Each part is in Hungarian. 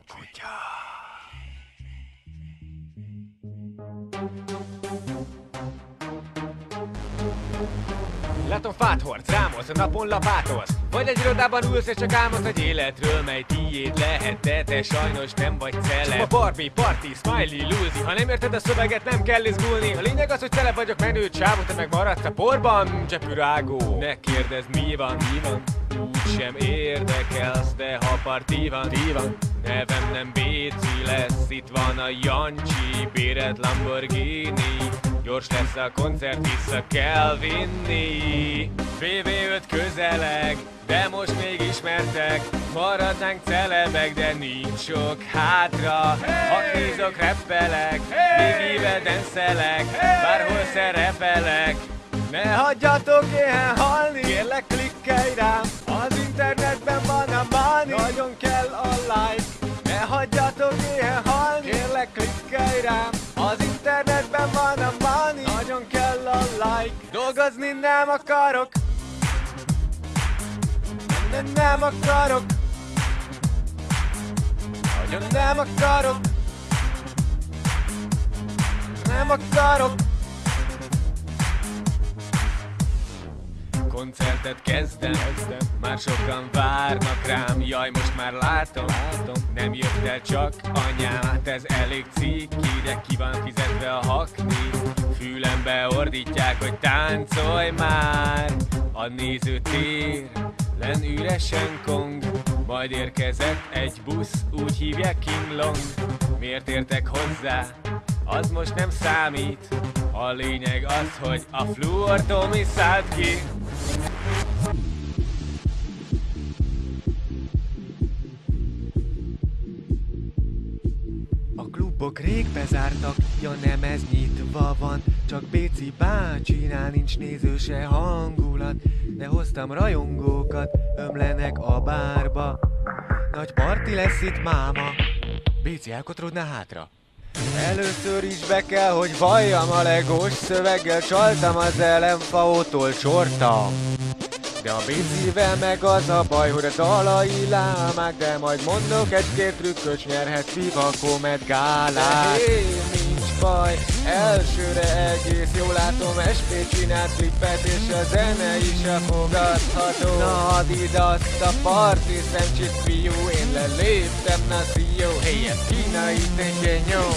Kutya. Látom fát hord, számolsz, a napon lapátolsz. Vagy egy irodában ülsz és csak álmodsz egy életről, mely tiéd lehet, de te sajnos nem vagy celeb. A Barbie, party, smiley, luzi. Ha nem érted a szöveget, nem kell izgulni. A lényeg az, hogy celeb vagyok, menő csávó, te meg maradsz a porban, csepürágó. Ne kérdezd, mi van, úgysem érdekelsz, de ha parti van, nevem nem Béci lesz, itt van a Jancsi, béred Lamborghini. Gyors lesz a koncert, vissza kell vinni. VV5 közeleg, de most még ismertek. Maradnánk celebek, de nincs sok hátra. Ha nézok, rappelek, még éveden szelek, bárhol szerepelek. Ne hagyjatok éhen halni, kérlek klikkelj rám. Az internetben van a money, nagyon kell a like. Ne hagyjatok éhen halni, kérlek klikkelj rám. Az internetben van a money, nagyon kell a like. Dolgozni nem akarok, nem akarok, nagyon nem akarok, nem akarok. Koncertet kezdem, már sokan várnak rám. Jaj, most már látom, nem jött el csak anyám. Hát ez elég ciki, de ki van fizetve a hakni. Fülembe ordítják, hogy táncolj már. A nézőtér len üresen kong. Majd érkezett egy busz, úgy hívják King Long. Miért értek hozzá? Az most nem számít. A lényeg az, hogy a Fluor Tomi szállt ki. A klubok rég bezártak, ja nem ez nyitva van. Csak Béci bácsinál nincs néző se hangulat. De hoztam rajongókat, ömlenek a bárba. Nagy parti lesz itt máma, Béci elkotrodna hátra. Először is be kell, hogy valljam, a legós szöveggel csaltam, az LMFAO-tól csortam. De a Bécivel meg az a baj, hogy a dalai lámák, de majd mondok egy-két trükkös, nyerhet Viva Komet gálát. Nincs baj, elsőre egész jól látom, SP csinált klippet, és a zene is elfogadható. Na add ide azt a parti szemcsit, fiú, én leléptem, na szíjó, hey, ez kínai tényenyó.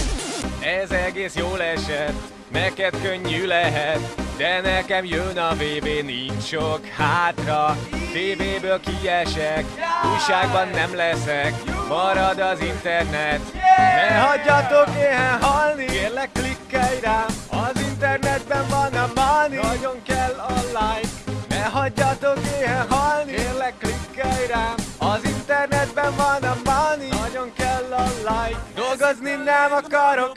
Ez egész jól esett, neked könnyű lehet, de nekem jön a VB, nincs sok hátra. TV-ből kiesek, újságban nem leszek, marad az internet. Ne hagyjatok éhen halni, kérlek klikkelj rám. Az internetben van a money, nagyon kell a like. Ne hagyjatok éhen halni, kérlek klikkelj rám. Az internetben van a money, nagyon kell a like. Dolgozni nem akarok,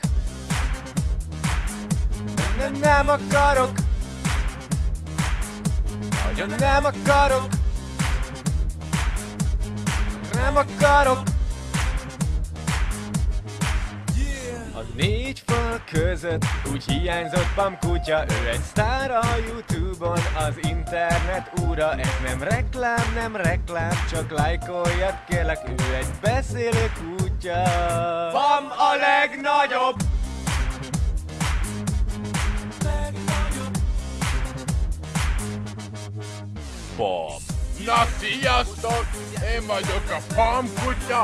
nem akarok, nagyon nem akarok, nem akarok. A négy fal között úgy hiányzott Pam kutya. Ő egy sztár a YouTube-on, az internet ura. Ez nem reklám, csak lájkoljad kérlek. Ő egy beszélő kutya. Pam a legnagyobb! Bob. Na sziasztok! Én vagyok a Pam kutya.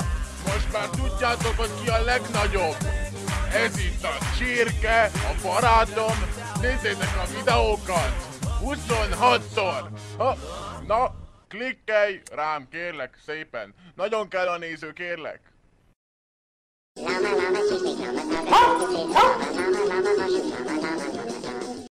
Most már tudjátok, hogy ki a legnagyobb. Ez itt a Csirke, a barátom. Nézzétek a videókat! 26-szor! Na, klikkelj rám, kérlek szépen. Nagyon kell a néző, kérlek.